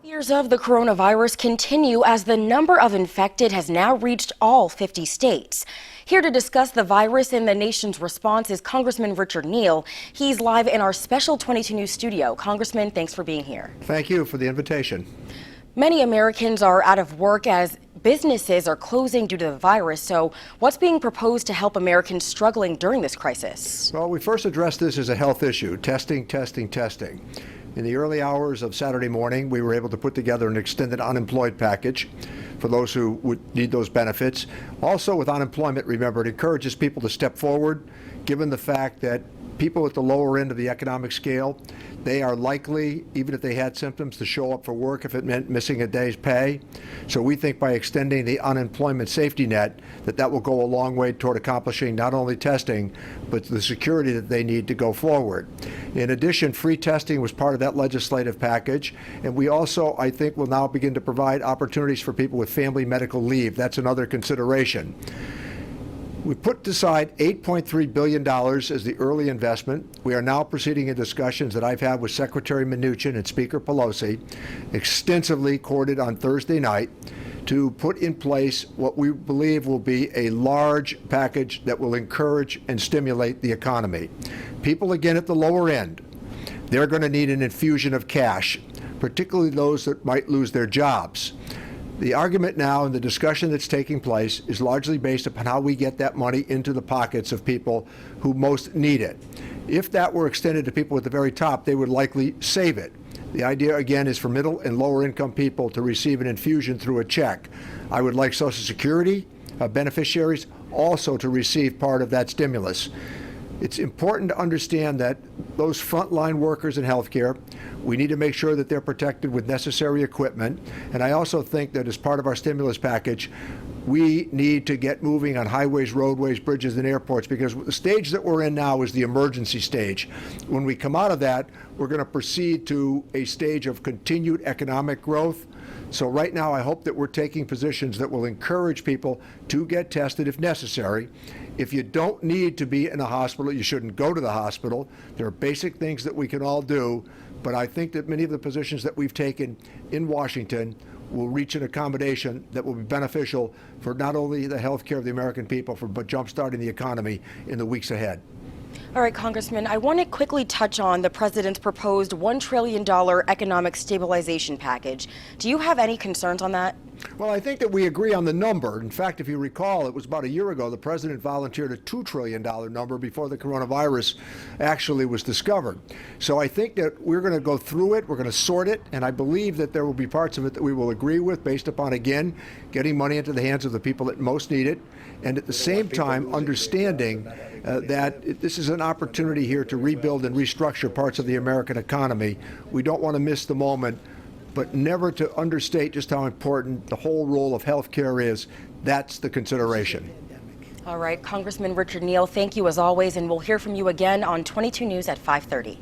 Fears of the coronavirus continue as the number of infected has now reached all 50 states. Here to discuss the virus and the nation's response is Congressman Richard Neal. He's live in our special 22 News studio. Congressman, thanks for being here. Thank you for the invitation. Many Americans are out of work as businesses are closing due to the virus. So what's being proposed to help Americans struggling during this crisis? Well, we first addressed this as a health issue, testing. In the early hours of Saturday morning, we were able to put together an extended unemployed package for those who would need those benefits. Also, with unemployment, remember, it encourages people to step forward, given the fact that people at the lower end of the economic scale, they are likely, even if they had symptoms, to show up for work if it meant missing a day's pay. So we think by extending the unemployment safety net, that will go a long way toward accomplishing not only testing, but the security that they need to go forward. In addition, free testing was part of that legislative package. And we also, I think, will now begin to provide opportunities for people with family medical leave. That's another consideration. We put aside $8.3 billion as the early investment. We are now proceeding in discussions that I've had with Secretary Mnuchin and Speaker Pelosi, extensively courted on Thursday night, to put in place what we believe will be a large package that will encourage and stimulate the economy. People, again, at the lower end, they're going to need an infusion of cash, particularly those that might lose their jobs. The argument now and the discussion that's taking place is largely based upon how we get that money into the pockets of people who most need it. If that were extended to people at the very top, they would likely save it. The idea, again, is for middle and lower income people to receive an infusion through a check. I would like Social Security beneficiaries also to receive part of that stimulus. It's important to understand that those frontline workers in healthcare, we need to make sure that they're protected with necessary equipment. And I also think that as part of our stimulus package, we need to get moving on highways, roadways, bridges, and airports, because the stage that we're in now is the emergency stage. When we come out of that, we're going to proceed to a stage of continued economic growth. So right now, I hope that we're taking positions that will encourage people to get tested if necessary. If you don't need to be in a hospital, you shouldn't go to the hospital. There are basic things that we can all do, but I think that many of the positions that we've taken in Washington will reach an accommodation that will be beneficial for not only the health care of the American people, but jumpstarting the economy in the weeks ahead. All right, Congressman, I want to quickly touch on the president's proposed $1 trillion economic stabilization package. Do you have any concerns on that? Well, I think that we agree on the number. In fact, if you recall, it was about a year ago the president volunteered a $2 trillion number before the coronavirus actually was discovered. So I think that we're going to go through it, we're going to sort it, and I believe that there will be parts of it that we will agree with based upon, again, getting money into the hands of the people that most need it, and at the same time understanding that this is an opportunity here to rebuild and restructure parts of the American economy. We don't want to miss the moment, but never to understate just how important the whole role of health care is. That's the consideration. All right, Congressman Richard Neal, thank you as always, and we'll hear from you again on 22 News at 5:30.